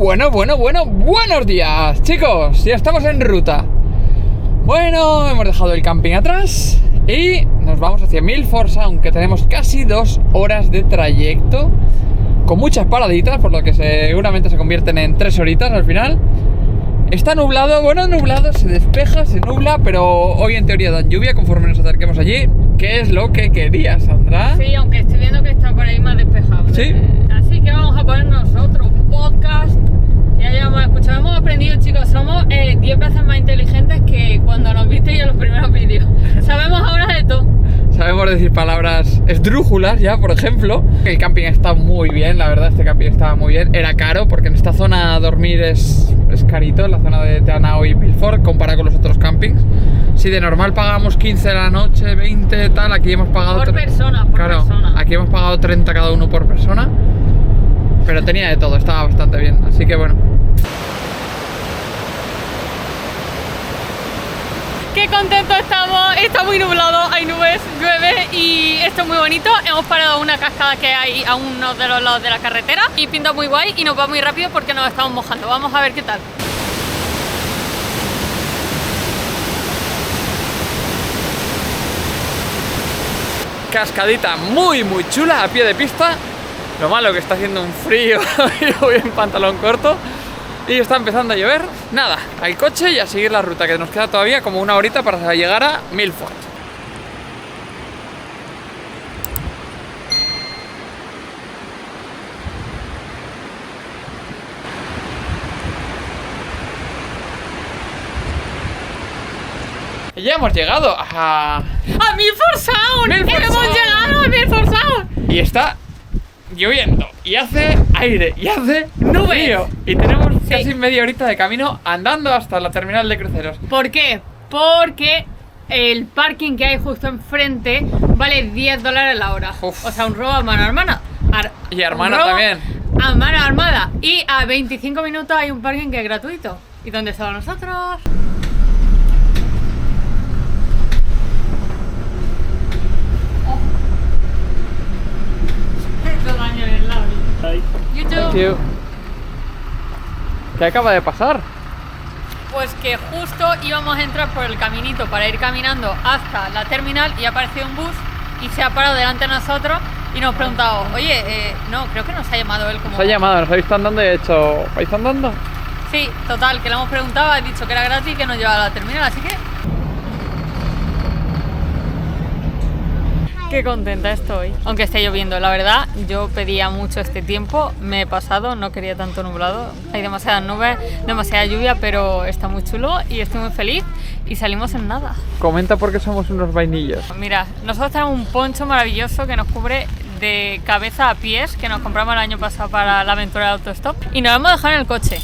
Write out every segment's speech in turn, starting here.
Buenos días, chicos. Ya estamos en ruta. Bueno, hemos dejado el camping atrás y nos vamos hacia Milford Sound, que tenemos casi 2 horas de trayecto, con muchas paraditas, por lo que seguramente se convierten en 3 horitas al final. Está nublado, nublado, se despeja, se nubla, pero hoy en teoría dan lluvia conforme nos acerquemos allí. ¿Qué es lo que querías, Sandra? Sí, aunque estoy viendo que está por ahí más despejado. Sí. Así que vamos a poner nosotros podcast. Ya llevamos escuchado, hemos aprendido, chicos, somos 10 veces más inteligentes que cuando nos visteis en los primeros vídeos. Sabemos ahora de todo. Sabemos decir palabras esdrújulas ya, por ejemplo. El camping está muy bien, la verdad, este camping estaba muy bien. Era caro porque en esta zona dormir es carito, en la zona de Teanao y Milford, comparado con los otros campings. Si de normal pagábamos 15 la noche, 20 tal, aquí hemos pagado... Por persona, por persona. Aquí hemos pagado 30 cada uno por persona. Pero tenía de todo, estaba bastante bien, así que bueno. Qué contentos estamos, está muy nublado, hay nubes, llueve y esto es muy bonito. Hemos parado una cascada que hay a uno de los lados de la carretera y pinta muy guay y nos va muy rápido porque nos estamos mojando. Vamos a ver qué tal. Cascadita muy chula a pie de pista. Lo malo que está haciendo un frío y voy en pantalón corto y está empezando a llover. Nada, al coche y a seguir la ruta, que nos queda todavía como 1 horita para llegar a Milford. Y ya hemos llegado a Milford Sound. Milford Hemos Sound. llegado a Milford Sound. Y está lloviendo, y hace aire, y hace Nubes. frío. Y tenemos Sí. casi media horita de camino andando hasta la terminal de cruceros. ¿Por qué? Porque el parking que hay justo enfrente vale $10 la hora. Uf. O sea, un robo a mano armada. Y hermana un robo también. A mano armada. Y a 25 minutos hay un parking que es gratuito. ¿Y dónde estamos nosotros? YouTube. Tío. ¿Qué acaba de pasar? Pues que justo íbamos a entrar por el caminito para ir caminando hasta la terminal y ha aparecido un bus y se ha parado delante de nosotros y nos ha preguntado, oye, no, creo que nos ha llamado él como... Nos ha llamado, nos ha visto andando y he hecho... ¿Vais andando? Sí, total, que le hemos preguntado, ha dicho que era gratis y que nos llevaba a la terminal, así que... Qué contenta estoy. Aunque esté lloviendo, la verdad, yo pedía mucho este tiempo, me he pasado, no quería tanto nublado. Hay demasiadas nubes, demasiada lluvia, pero está muy chulo y estoy muy feliz y salimos en nada. Comenta por qué somos unos vainillos. Mira, nosotros tenemos un poncho maravilloso que nos cubre de cabeza a pies, que nos compramos el año pasado para la aventura de autostop y nos lo hemos dejado en el coche.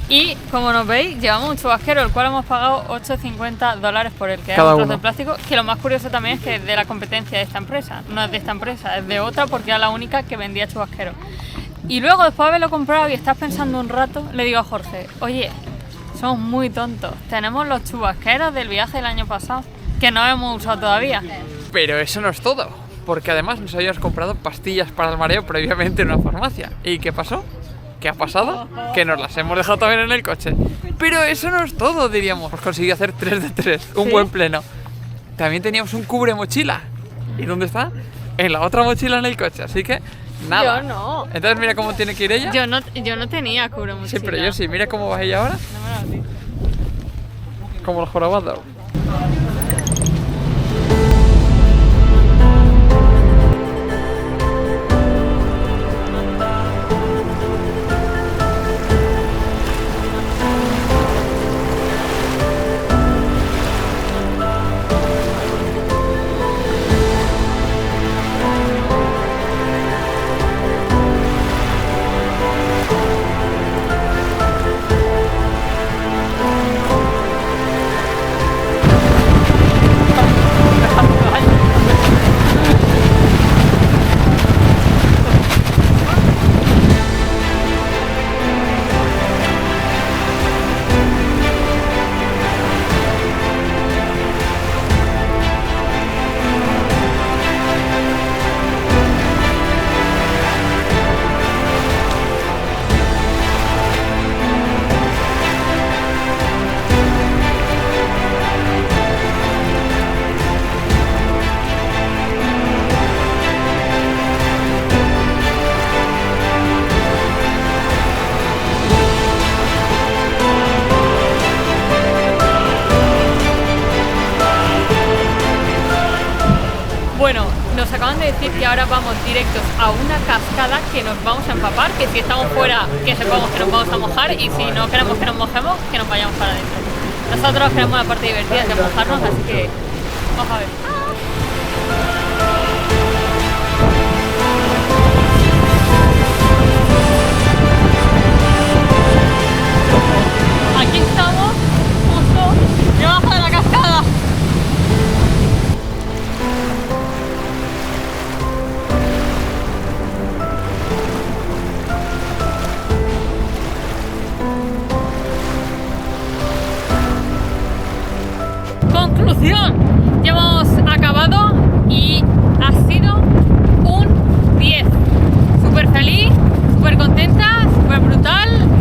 Y como nos veis, llevamos un chubasquero, el cual hemos pagado $8.50 por el que es Cada un trozo uno. de plástico. Que lo más curioso también es que es de la competencia de esta empresa, no es de esta empresa, es de otra porque era la única que vendía chubasqueros. Y luego, después de haberlo comprado y estás pensando un rato, le digo a Jorge, oye, somos muy tontos, tenemos los chubasqueros del viaje del año pasado, que no hemos usado todavía. Pero eso no es todo, porque además nos habíamos comprado pastillas para el mareo previamente en una farmacia. ¿Y qué pasó? ¿Qué ha pasado? Que nos las hemos dejado también en el coche. Pero eso no es todo, diríamos. Hemos conseguido hacer 3 de 3, un ¿Sí? buen pleno. También teníamos un cubre mochila. ¿Y dónde está? En la otra mochila en el coche, así que nada. Yo no. Entonces mira cómo tiene que ir ella. Yo no tenía cubre mochila. Sí, pero yo sí. Mira cómo va ella ahora. No me lo digas. Como el jorobado. acaban de decir que ahora vamos directos a una cascada que nos vamos a empapar, que si estamos fuera, que sepamos que nos vamos a mojar, y si no queremos que nos mojemos, que nos vayamos para adentro. Nosotros queremos la parte divertida, que es mojarnos, así que vamos a ver. Aquí estamos, justo debajo de la cascada. Conclusión, ya hemos acabado y ha sido un 10. Súper feliz, súper contenta, súper brutal,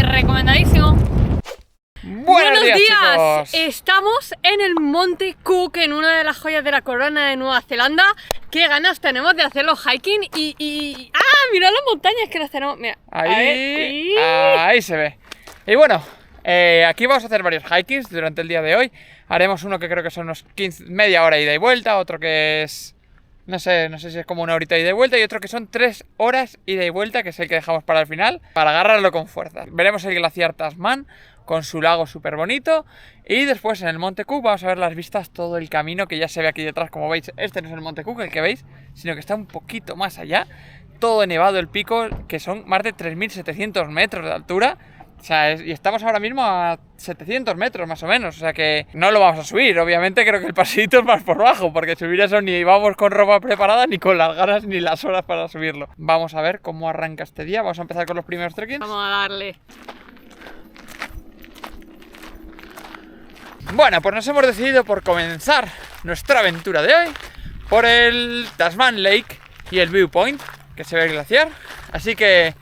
recomendadísimo. Buenos días, chicos. Estamos en el Monte Cook, en una de las joyas de la corona de Nueva Zelanda. Qué ganas tenemos de hacer los hiking y... ¡Ah! Mirad las montañas que las tenemos. Mira, Ahí se ve. Y bueno, aquí vamos a hacer varios hikings durante el día de hoy. Haremos uno que creo que son unos 15, media hora ida y vuelta, otro que es... No sé si es como una horita ida y vuelta, y otro que son 3 horas ida y vuelta, que es el que dejamos para el final, para agarrarlo con fuerza. Veremos el glaciar Tasman, con su lago súper bonito, y después en el Monte Cook vamos a ver las vistas, todo el camino que ya se ve aquí detrás. Como veis, este no es el Monte Cook el que veis, sino que está un poquito más allá, todo nevado el pico, que son más de 3.700 metros de altura. O sea, y estamos ahora mismo a 700 metros más o menos, o sea que no lo vamos a subir. Obviamente creo que el paseíto es más por bajo, porque subir eso ni vamos con ropa preparada, ni con las ganas, ni las horas para subirlo. Vamos a ver cómo arranca este día. Vamos a empezar con los primeros trekkings. vamos a darle. Bueno, pues nos hemos decidido por comenzar nuestra aventura de hoy por el Tasman Lake y el Viewpoint, que se ve el glaciar. Así que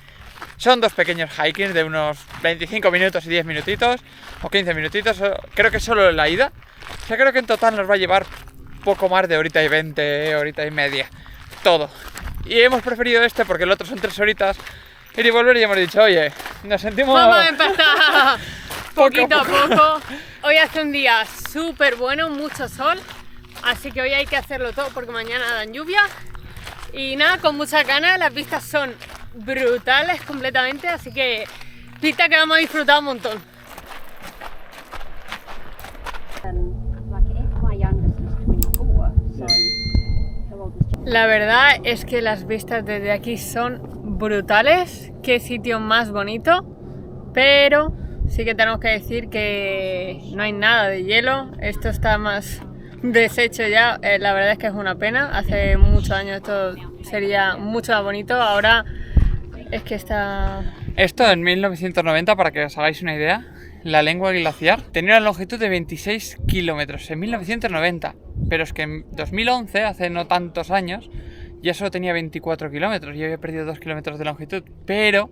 son dos pequeños hikings de unos 25 minutos y 10 minutitos, o 15 minutitos, creo que solo la ida. O sea, creo que en total nos va a llevar poco más de horita y 20, horita y media, todo. Y hemos preferido este porque el otro son 3 horitas, ir y volver, y hemos dicho, oye, nos sentimos... Vamos a empezar poquito a poco. poco. Hoy hace un día súper bueno, mucho sol, así que hoy hay que hacerlo todo porque mañana dan lluvia. Y nada, con muchas ganas, las vistas son brutales completamente, así que pinta que vamos a disfrutar un montón. La verdad es que las vistas desde aquí son brutales. Qué sitio más bonito, pero sí que tenemos que decir que no hay nada de hielo. Esto está más deshecho ya. La verdad es que es una pena. Hace muchos años esto sería mucho más bonito. Ahora es que está... Esto en 1990, para que os hagáis una idea, la lengua glaciar tenía una longitud de 26 kilómetros en 1990. Pero es que en 2011, hace no tantos años, ya solo tenía 24 kilómetros y había perdido 2 kilómetros de longitud. Pero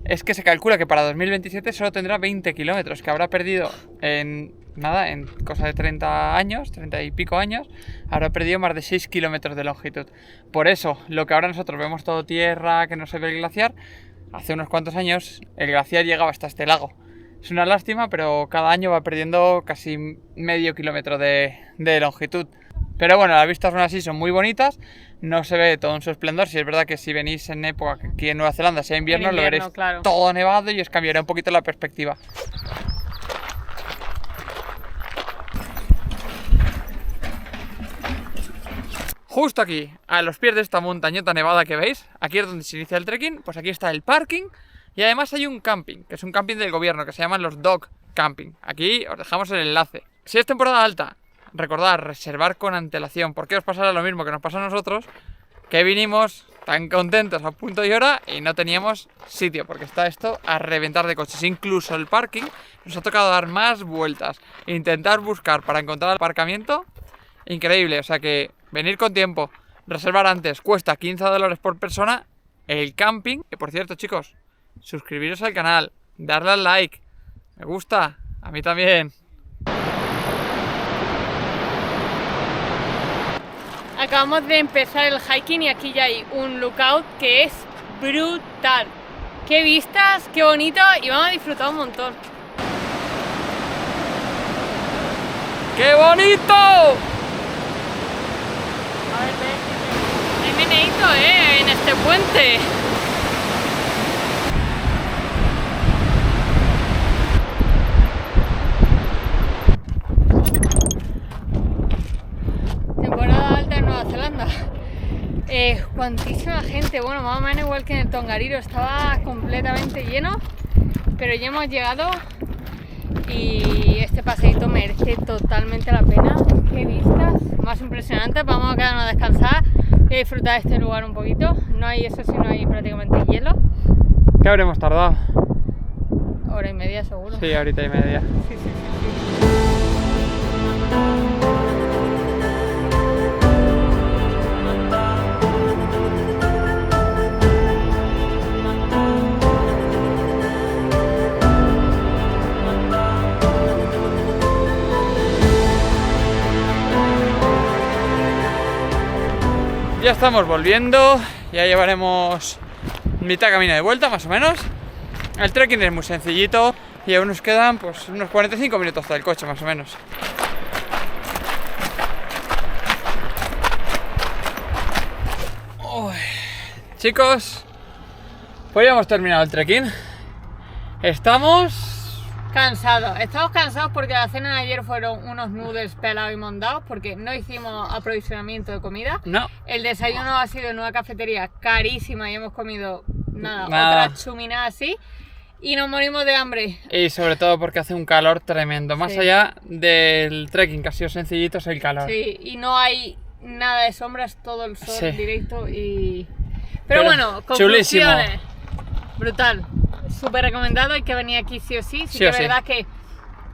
es que se calcula que para 2027 solo tendrá 20 kilómetros, que habrá perdido en nada, en cosa de 30 años, 30 y pico años, habrá perdido más de 6 kilómetros de longitud. Por eso, lo que ahora nosotros vemos todo tierra, que no se ve el glaciar, hace unos cuantos años el glaciar llegaba hasta este lago. Es una lástima, pero cada año va perdiendo casi medio kilómetro de longitud. Pero bueno, las vistas aún así son muy bonitas, no se ve todo en su esplendor. Si es verdad que si venís en época que aquí en Nueva Zelanda sea invierno, lo veréis claro, todo nevado y os cambiará un poquito la perspectiva. Justo aquí, a los pies de esta montañota nevada que veis, aquí es donde se inicia el trekking. Pues aquí está el parking y además hay un camping, que es un camping del gobierno, que se llaman los Dog Camping. Aquí os dejamos el enlace. Si es temporada alta, recordad, reservar con antelación, porque os pasará lo mismo que nos pasó a nosotros, que vinimos tan contentos a punto y hora y no teníamos sitio, porque está esto a reventar de coches. Incluso el parking nos ha tocado dar más vueltas, intentar buscar para encontrar el aparcamiento. Increíble, o sea que venir con tiempo, reservar antes, cuesta $15 por persona. El camping, que por cierto, chicos, suscribiros al canal, darle al like, me gusta, a mí también. Acabamos de empezar el hiking y aquí ya hay un lookout que es brutal. Qué vistas, qué bonito, y vamos a disfrutar un montón. ¡Qué bonito! A ver, ve. meneíto, en este puente. Temporada alta en Nueva Zelanda. Cuantísima gente, bueno, más o menos igual que en el Tongariro, estaba completamente lleno, pero ya hemos llegado y este paseíto merece totalmente la pena. Qué vistas más impresionantes. Vamos a quedarnos a descansar y a disfrutar de este lugar un poquito. No hay, eso sí, no hay prácticamente hielo. ¿Qué habremos tardado? Hora y media seguro. Sí, horita y media. Sí, sí, sí, sí. Ya estamos volviendo, ya llevaremos mitad camino de vuelta más o menos. El trekking es muy sencillito y aún nos quedan pues unos 45 minutos hasta el coche más o menos. Uy. Chicos, pues ya hemos terminado el trekking. Estamos Estamos cansados porque la cena de ayer fueron unos noodles pelados y mondados porque no hicimos aprovisionamiento de comida. No. El desayuno ha sido en una cafetería carísima y hemos comido nada. Otra chuminada así y nos morimos de hambre. Y sobre todo porque hace un calor tremendo. Más Sí. allá del trekking que ha sido sencillito es el calor. Sí, y no hay nada de sombras, todo el sol Sí. directo y... Pero Pero bueno, chulísimo. conclusiones. Brutal. Súper recomendado, hay que venir aquí sí o sí. Sí, Sí que o es sí. verdad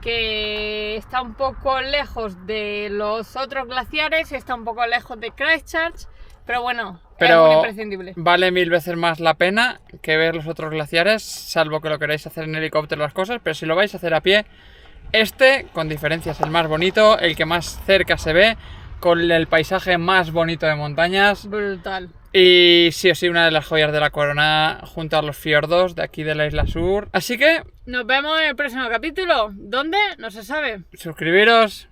que está un poco lejos de los otros glaciares, está un poco lejos de Christchurch, pero bueno, es un Pero imprescindible. vale 1000 veces más la pena que ver los otros glaciares, salvo que lo queráis hacer en helicóptero las cosas, pero si lo vais a hacer a pie, este con diferencia es el más bonito, el que más cerca se ve, con el paisaje más bonito de montañas Brutal. y sí o sí una de las joyas de la corona junto a los fiordos de aquí de la isla sur. Así que Nos vemos en el próximo capítulo. ¿Dónde? No se sabe. suscribiros.